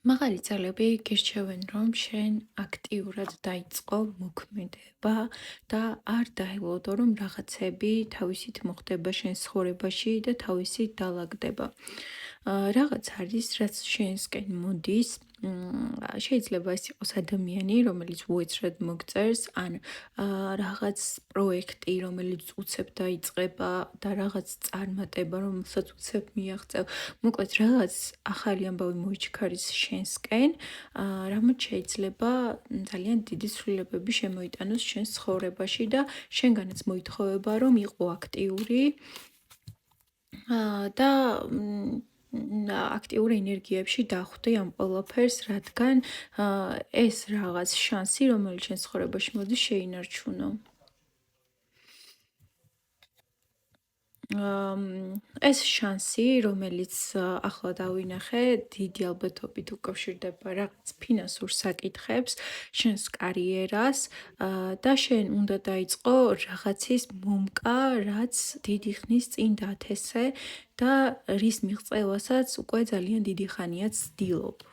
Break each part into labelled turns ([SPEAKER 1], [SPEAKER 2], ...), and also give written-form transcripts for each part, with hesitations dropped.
[SPEAKER 1] მაღალი ძალები გირჩევენ, რომ შენ აქტიურად დაიწყო მოქმედება და არ დაელოდო, რომ რაღაცები თავისით მოხდება შენ ცხოვრებაში და თავისით დაალაგდება. რაღაც არის, რაც შენსკენ მოდის. შეიძლება ეს იყოს ადამიანი, რომელიც უეცრად მოგწერს, ან რაღაც პროექტი, რომელიც უცებ დაიწყება და რაღაც წარმატება, რომელსაც უცებ მიაღწევ. მოკლედ, რაღაც ახალი ამბავი მოიჩქარის შენსკენ, რამაც შეიძლება ძალიან დიდი ცვლილებები შემოიტანოს შენს ცხოვრებაში და შენგანაც მოითხოვება, რომ იყო აქტიური და აქტიურ ენერგიებში დახვდე ამ ყველაფერს, რადგან ეს რაღაც შანსი, რომელიც შენ ცხოვრებაში მოდის, შეინარჩუნო. ეს შანსი, რომელიც ახლა დავინახე, დიდი ალბათობით უკავშირდება რაღაც ფინანსურ საკითხებს, შენს კარიერას და შენ უნდა დაიწყო რაღაცის მომკა, რაც დიდი ხნის წინ დათესე და რის მიღწევასაც უკვე ძალიან დიდი ხანია ცდილობ.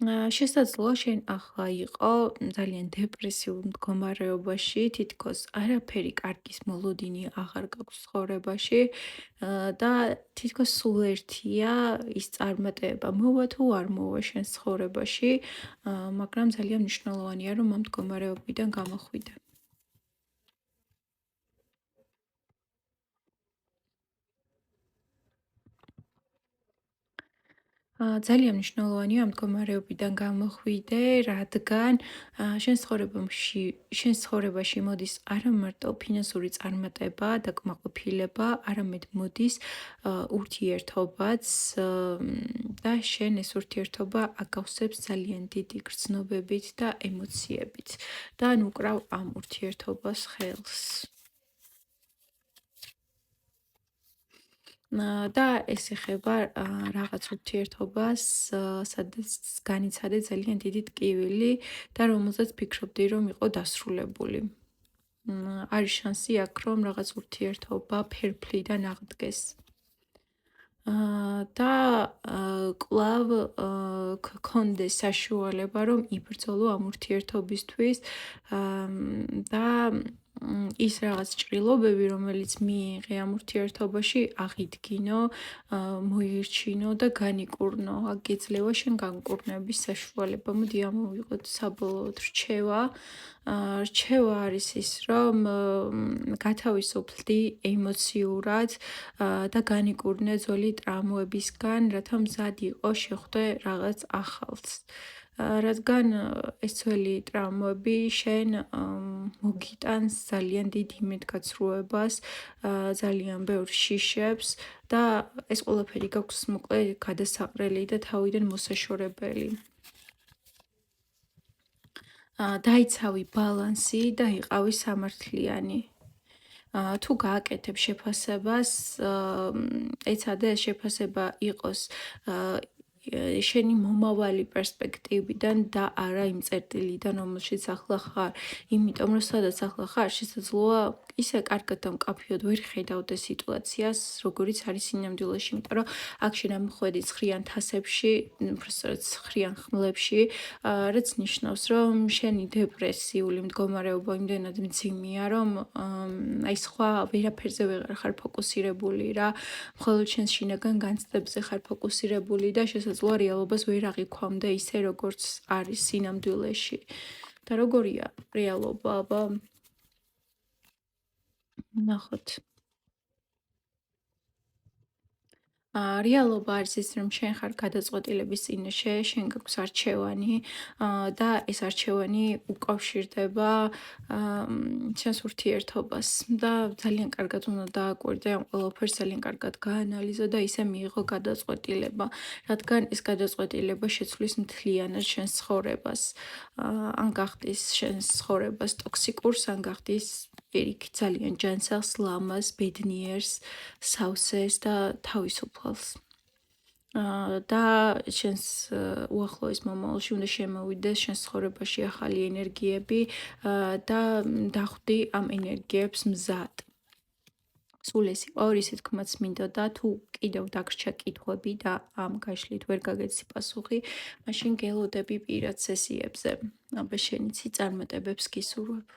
[SPEAKER 1] შესაძლოა შენ ახლა იყო ძალიან დეპრესიულ მდგომარეობაში, თითქოს არაფერი კარგის მოლოდინი აღარ გაქვს ცხოვრებაში და თითქოს სულ ერთია ის წარმატება მოვა თუ არ მოვა შენ ცხოვრებაში, მაგრამ ძალიან მნიშვნელოვანია რომ ამ მდგომარეობიდან გამოხვიდე. ძალიან მნიშვნელოვანია ამ მდგომარეობიდან გამოხვიდე, რადგან შენ ცხოვრებაში მოდის არა მარტო ფინანსური წარმატება და კმაყოფილება, არამედ მოდის ურთიერთობაც და შენ ეს ურთიერთობა აკავსებს ძალიან დიდი გრძნობებით და ემოციებით და ნუ უკრავ ამ ურთიერთობას ხელს. და ეს ეხება რაღაც ურთიერთობას, სადაც განიცადე ძალიან დიდი ტკივილი და რომელზეც ფიქრობდი, რომ იყო დასრულებული. არის შანსი აქ, რომ რაღაც ურთიერთობა ფერფლიდან აღდგეს. და კვლავ გქონდეს საშუალება, რომ იბრძოლო ამ ურთიერთობისთვის და ის რაღაც ჭრილობები, რომელიც მიიღე ამ ურთიერთობაში, აღიდგინო, მოირჩინო და განიკურნო. აქ გიძლევა შენ განკურნების საშუალება. მოდი ამოვიღოთ საბოლოოდ რჩევა. რჩევა არის ის, რომ გათავისუფლდი ემოციურად და განიკურნე ძველი ტრამვებისგან, რათა მზად იყო შეხვდე რაღაც ახალს. რადგან ეს ძველი ტრამვები შენ მოგიტანს ძალიან დიდ იმედგაცრუებას, ძალიან ბევრ შიშებს და ეს ყველაფერი გაქვს მოკლე გადასაყრელი და თავიდან მოსაშორებელი. დაიცავი ბალანსი და იყავი სამართლიანი. თუ გააკეთებ შეფასებას, ეცადე ეს შეფასება იყოს შენი მომავალი პერსპექტივიდან და არა იმ წერტილიდან, რომელშიც ახლა ხარ. იმიტომ რომ სადაც ახლა ხარ, შესაძლოა ისე კარგად და მკაფიოდ ვერ ხედავდე სიტუაციას, როგორიც არის სინამდვილეში, იმიტომ რომ აქ შენ ამოხვედი ცხრიან თასებში, უბრალოდ ცხრიან ხმლებში, რაც ნიშნავს, რომ შენი დეპრესიული მდგომარეობა იმდენად მძიმეა, რომ აი სხვა ვერაფერზე ვეღარ ხარ ფოკუსირებული რა, მხოლოდ შენ შინაგან განცდებზე ხარ ფოკუსირებული და შესაძლოა რეალობას ვერ აღიქვამდე ისე, როგორც არის სინამდვილეში. და როგორია რეალობა, აბა ნახოთ. რეალობა არის ის, რომ შენ ხარ გადაწყვეტილების წინაშე, შენ გაქვს არჩევანი და ეს არჩევანი უკავშირდება შენს ურთიერთობას და ძალიან კარგად უნდა დააკვირდე ამ ყველაფერს, ძალიან კარგად გაანალიზო და ისე მიიღო გადაწყვეტილება, რადგან ეს გადაწყვეტილება შეცვლის მთლიანად შენს ცხოვრებას. ან გახდის შენს ცხოვრებას ტოქსიკურს, ან გახდის პირიქით ძალიან ჯანსაღს, ლამაზ, ბედნიერს, სავსეს და თავისუფალს. და შენს უახლოეს მომავალში უნდა შემოვიდეს შენს ცხოვრებაში ახალი ენერგიები და დახვდი ამ ენერგიებს მზად. სულ ეს იყო, რისი თქმაც მინდოდა, თუ კიდევ დაგრჩა კითხვები და ამ გაშლით ვერ გაგეცი პასუხი, მაშინ გელოდები პირად სესიებზე. აბა შენიცი წარმატებებს გისურვებ.